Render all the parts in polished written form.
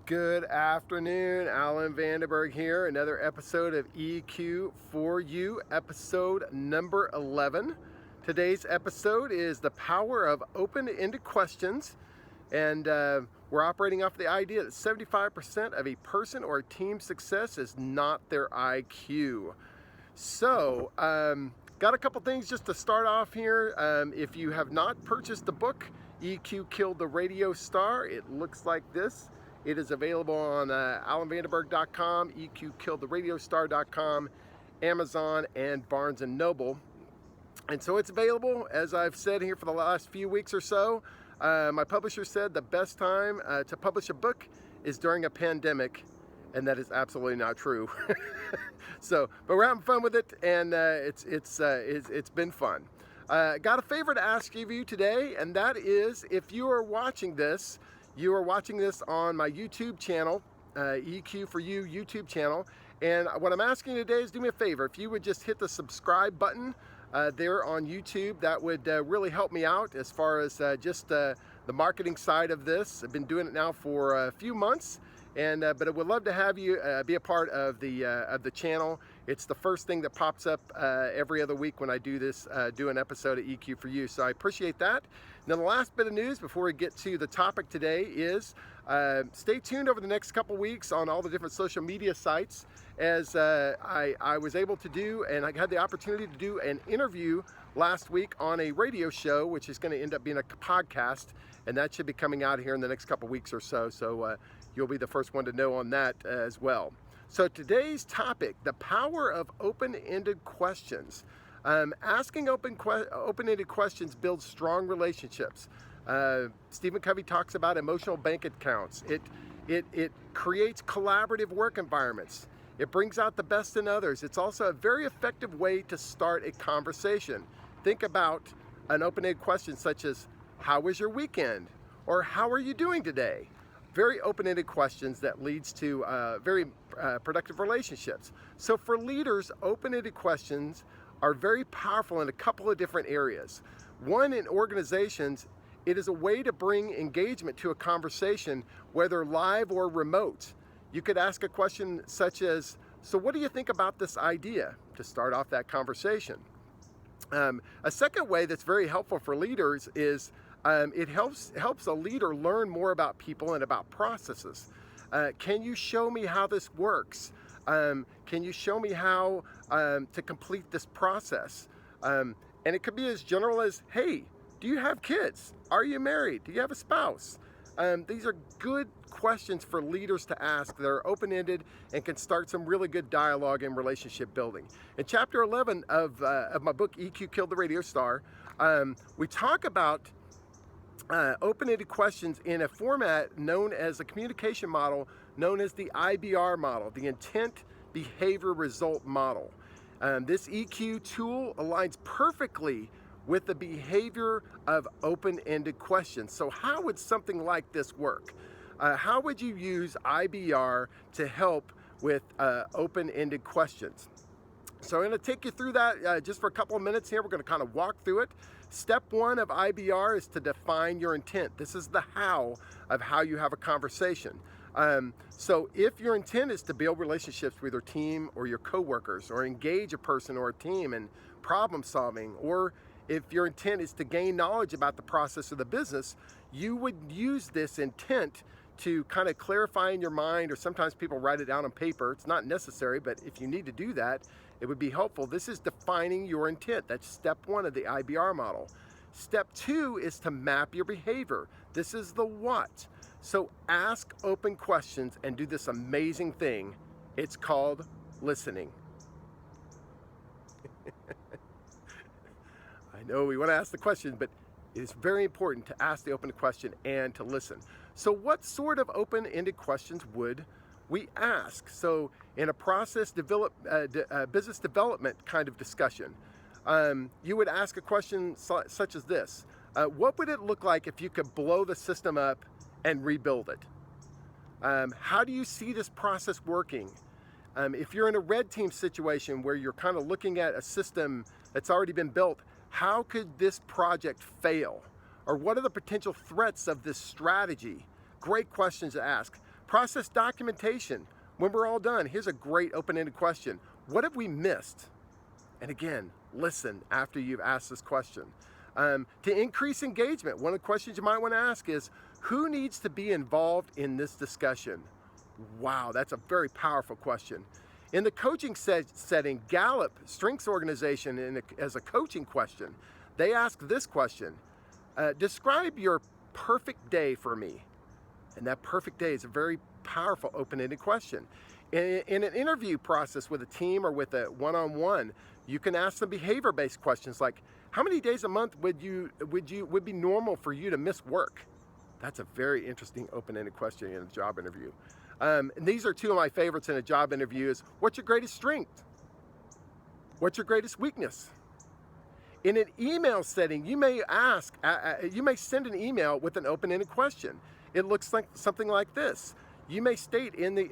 Good afternoon, Alan Vandenberg here. Another episode of EQ for You, episode number 11. Today's episode is the power of open-ended questions, and we're operating off the idea that 75% of a person or a team's success is not their IQ. So, got a couple things just to start off here. If you have not purchased the book, EQ Killed the Radio Star, it looks like this. It is available on alanvandenberg.com, eqkilledtheradiostar.com, Amazon, and Barnes & Noble. And so it's available, as I've said here for the last few weeks or so. My publisher said the best time to publish a book is during a pandemic, and that is absolutely not true. But we're having fun with it, and it's been fun. Got a favor to ask of you today, and that is, if you are watching this, on my YouTube channel, EQ for You YouTube channel. And what I'm asking you today is do me a favor. If you would just hit the subscribe button there on YouTube, that would really help me out as far as just the marketing side of this. I've been doing it now for a few months. But I would love to have you be a part of the channel. It's the first thing that pops up every other week when I do an episode of EQ for You. So I appreciate that. Now, the last bit of news before we get to the topic today is stay tuned over the next couple weeks on all the different social media sites, as I was able to do, and I had the opportunity to do an interview last week on a radio show, which is going to end up being a podcast, and that should be coming out here in the next couple weeks or so. So you'll be the first one to know on that as well. So today's topic, the power of open-ended questions. Asking open-ended questions builds strong relationships. Stephen Covey talks about emotional bank accounts. It creates collaborative work environments. It brings out the best in others. It's also a very effective way to start a conversation. Think about an open-ended question such as, how was your weekend? Or how are you doing today? Very open-ended questions that leads to very productive relationships. So for leaders, open-ended questions are very powerful in a couple of different areas. One, in organizations, it is a way to bring engagement to a conversation, whether live or remote. You could ask a question such as, so what do you think about this idea, to start off that conversation? A second way that's very helpful for leaders is it helps a leader learn more about people and about processes. Can you show me how this works? Can you show me how to complete this process? And it could be as general as, hey, do you have kids? Are you married? Do you have a spouse? These are good questions for leaders to ask that are open-ended and can start some really good dialogue and relationship building. In chapter 11 of my book, EQ Killed the Radio Star, we talk about open-ended questions in a format known as a communication model, known as the IBR model, the Intent Behavior Result Model. This EQ tool aligns perfectly with the behavior of open-ended questions. So how would something like this work? How would you use IBR to help with open-ended questions? So I'm going to take you through that just for a couple of minutes here. We're going to kind of walk through it. Step one of IBR is to define your intent. This is the how of how you have a conversation. So if your intent is to build relationships with your team or your coworkers, or engage a person or a team in problem solving, or if your intent is to gain knowledge about the process of the business, you would use this intent to kind of clarify in your mind, or sometimes people write it down on paper. It's not necessary, but if you need to do that, it would be helpful. This is defining your intent. That's step one of the IBR model. Step two is to map your behavior. This is the what. So ask open questions and do this amazing thing. It's called listening. I know we want to ask the question, but it is very important to ask the open question and to listen. So what sort of open-ended questions would we ask? So in a business development kind of discussion, you would ask a question such as this. What would it look like if you could blow the system up and rebuild it? How do you see this process working? If you're in a red team situation where you're kind of looking at a system that's already been built, how could this project fail? Or what are the potential threats of this strategy? Great questions to ask. Process documentation. When we're all done, here's a great open-ended question. What have we missed? And again, listen after you've asked this question. To increase engagement, one of the questions you might want to ask is, who needs to be involved in this discussion? Wow, that's a very powerful question. In the coaching setting, Gallup Strengths Organization, as a coaching question, they ask this question: describe your perfect day for me. And that perfect day is a very powerful open-ended question. In an interview process with a team or with a one-on-one, you can ask them behavior-based questions like, how many days a month would be normal for you to miss work? That's a very interesting open-ended question in a job interview. And these are two of my favorites in a job interview is, what's your greatest strength? What's your greatest weakness? In an email setting, you may send an email with an open-ended question. It looks like something like this. You may state in the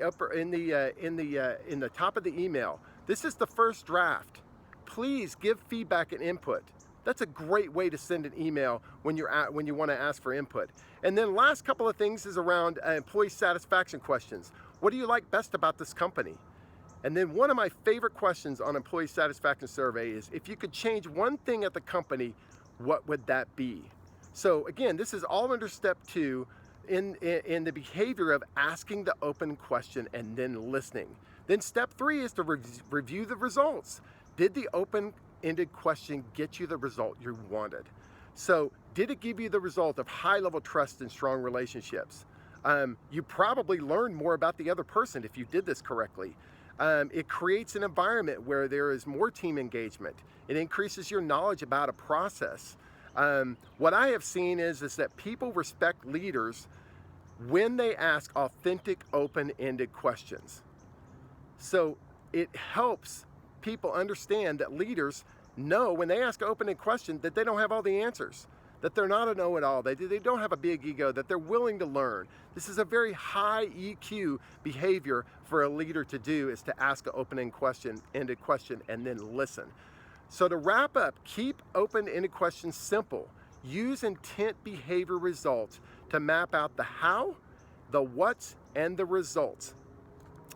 top of the email, this is the first draft. Please give feedback and input. That's a great way to send an email when you want to ask for input. And then last couple of things is around employee satisfaction questions. What do you like best about this company? And then one of my favorite questions on employee satisfaction survey is, if you could change one thing at the company, what would that be? So again, this is all under step 2 in the behavior of asking the open question and then listening. Then step 3 is to review the results. Did the open-ended question get you the result you wanted? So did it give you the result of high-level trust and strong relationships? You probably learned more about the other person if you did this correctly. It creates an environment where there is more team engagement. It increases your knowledge about a process. What I have seen is that people respect leaders when they ask authentic, open-ended questions. So it helps people understand that leaders know when they ask an open-ended question that they don't have all the answers, that they're not a know-it-all, they don't have a big ego, that they're willing to learn. This is a very high EQ behavior for a leader to do, is to ask an open-ended question and then listen. So to wrap up, keep open-ended questions simple. Use intent behavior results to map out the how, the what, and the results.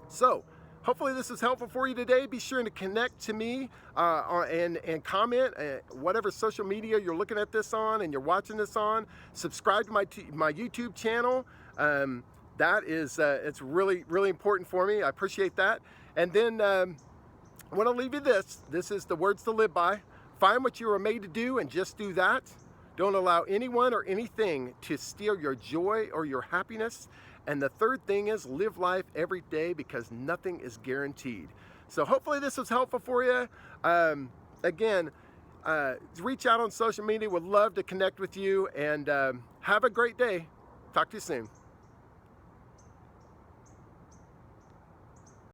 So hopefully this is helpful for you today. Be sure to connect to me and comment whatever social media you're looking at this on and you're watching this on. Subscribe to my YouTube channel. That is it's really, really important for me. I appreciate that. And then I want to leave you this. This is the words to live by. Find what you were made to do and just do that. Don't allow anyone or anything to steal your joy or your happiness. And the third thing is, live life every day, because nothing is guaranteed. So hopefully this was helpful for you. Again, reach out on social media. Would love to connect with you, and have a great day. Talk to you soon.